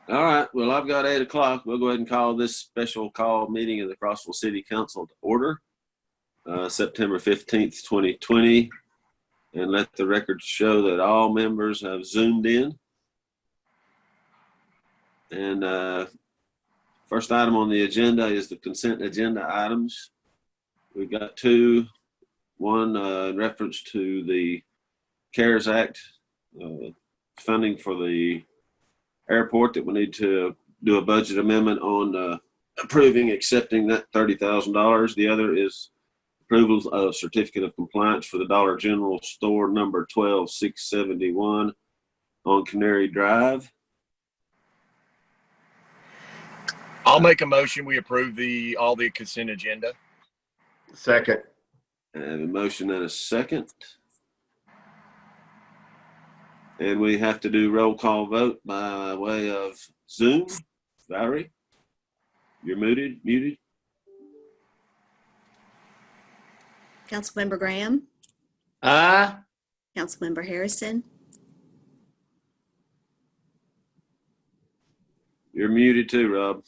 All right. Well, I've got 8 o'clock. We'll go ahead and call this special call meeting of the Crossville City Council to order, September 15th, 2020. And let the record show that all members have Zoomed in. And first item on the agenda is the consent agenda items. We've got two. One in reference to the CARES Act funding for the airport that we need to do a budget amendment on accepting that $30,000. The other is approval of certificate of compliance for the Dollar General store number 12671 on Canary Drive. I'll make a motion. We approve all the consent agenda. Second. I have a motion and a second. And we have to do roll call vote by way of Zoom. Valerie, you're muted. Councilmember Graham, Aye. Councilmember Harrison, You're muted too, Rob.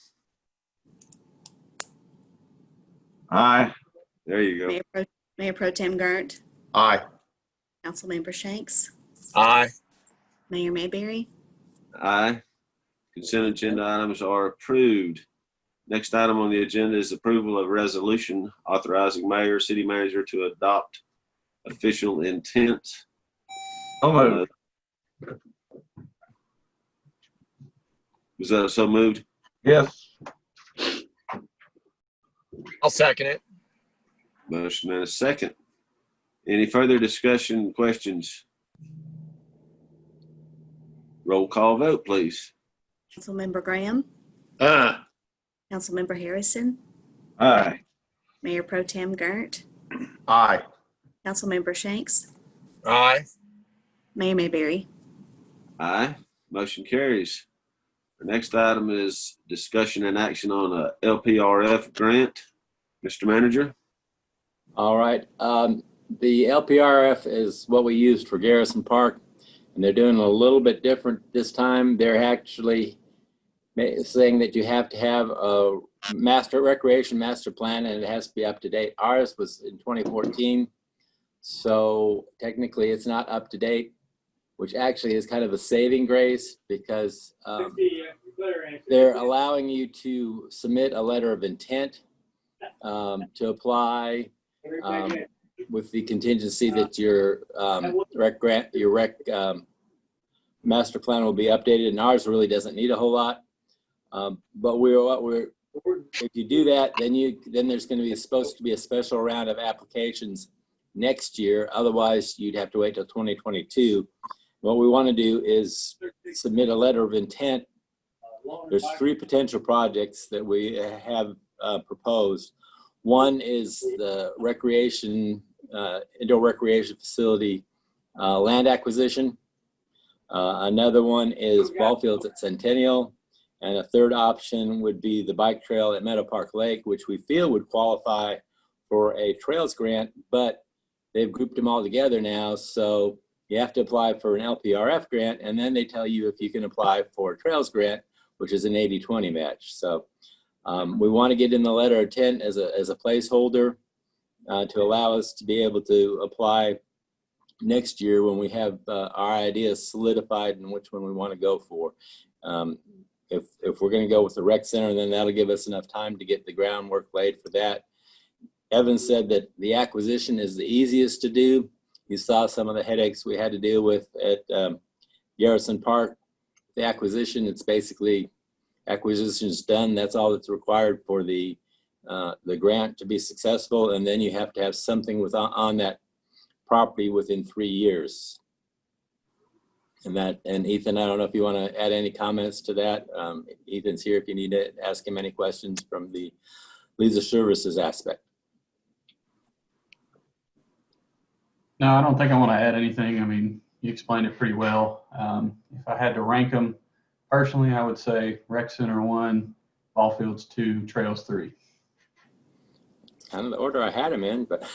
Aye. There you go. Mayor Pro Tem Gert, Aye. Councilmember Shanks, Aye. Mayor Mayberry. Aye. Consent agenda items are approved. Next item on the agenda is approval of resolution authorizing mayor, city manager to adopt official intent. So moved. Was that so moved? Yes. I'll second it. Motion and a second. Any further discussion, questions? Roll call vote, please. Councilmember Graham, Aye. Councilmember Harrison, Aye. Mayor Pro Tem Gert, Aye. Councilmember Shanks, Aye. Mayor Mayberry. Aye. Motion carries. The next item is discussion and action on a LPRF grant. Mr. Manager. All right. The LPRF is what we used for Garrison Park, and they're doing a little bit different this time. They're actually saying that you have to have a recreation master plan, and it has to be up to date. Ours was in 2014, so technically it's not up to date, which actually is kind of a saving grace because they're allowing you to submit a letter of intent to apply with the contingency that your master plan will be updated, and ours really doesn't need a whole lot. But if you do that, then there's going to be supposed to be a special round of applications next year. Otherwise, you'd have to wait till 2022. What we want to do is submit a letter of intent. There's 3 potential projects that we have proposed. One is the indoor recreation facility land acquisition. Another one is ball fields at Centennial. And a third option would be the bike trail at Meadow Park Lake, which we feel would qualify for a trails grant, but they've grouped them all together now. So you have to apply for an LPRF grant, and then they tell you if you can apply for a trails grant, which is an 80-20 match. So we want to get in the letter of intent as a placeholder to allow us to be able to apply next year when we have our ideas solidified and which one we want to go for. If we're going to go with the rec center, then that'll give us enough time to get the groundwork laid for that. Evan said that the acquisition is the easiest to do. You saw some of the headaches we had to deal with at Garrison Park. The acquisition, it's basically acquisition's done. That's all that's required for the grant to be successful, and then you have to have something on that property within 3 years. And Ethan, I don't know if you want to add any comments to that. Ethan's here if you need to ask him any questions from the leisure services aspect. No, I don't think I want to add anything. I mean, you explained it pretty well. If I had to rank them, personally, I would say rec center 1, ball fields 2, trails 3. Kind of the order I had them in, but.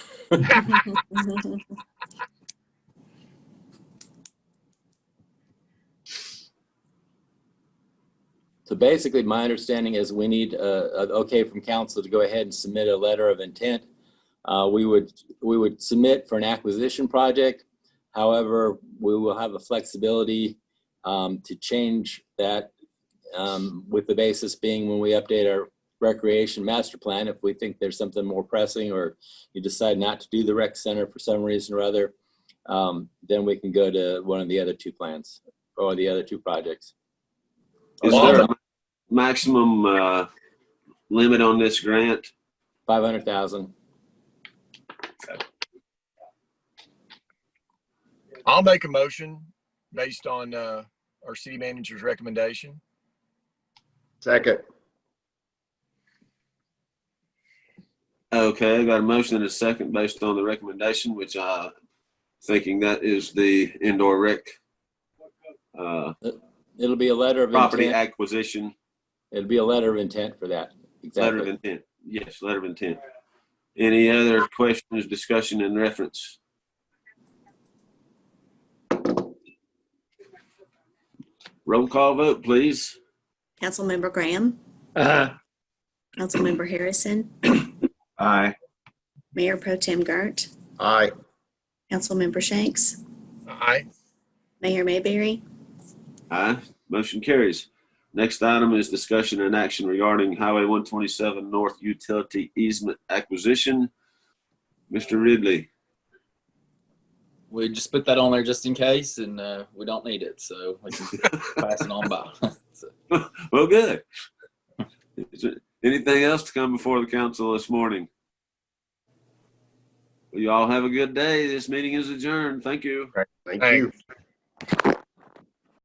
So basically, my understanding is we need an okay from council to go ahead and submit a letter of intent. We would submit for an acquisition project. However, we will have a flexibility to change that with the basis being when we update our recreation master plan. If we think there's something more pressing, or you decide not to do the rec center for some reason or other, then we can go to one of the other two plans or the other two projects. Is there a maximum limit on this grant? 500,000. I'll make a motion based on our city manager's recommendation. Second. Okay, I got a motion and a second based on the recommendation, which thinking that is the indoor rec It'll be a letter of property intent. acquisition. It'll be a letter of intent for that. Exactly. Letter of intent. Yes, letter of intent. Any other questions, discussion, and reference? Roll call vote, please. Councilmember Graham, Councilmember Harrison, Aye. Mayor Pro Tem Gert, Aye. Councilmember Shanks, Aye. Mayor Mayberry, Aye. Motion carries. Next item is discussion and action regarding Highway 127 North Utility Easement Acquisition. Mr. Ridley. We just put that on there just in case, and we don't need it, so we can pass it on by. So, Well, good. Is there anything else to come before the council this morning? Well, you all have a good day. This meeting is adjourned. Thank you. Thank Thanks. you.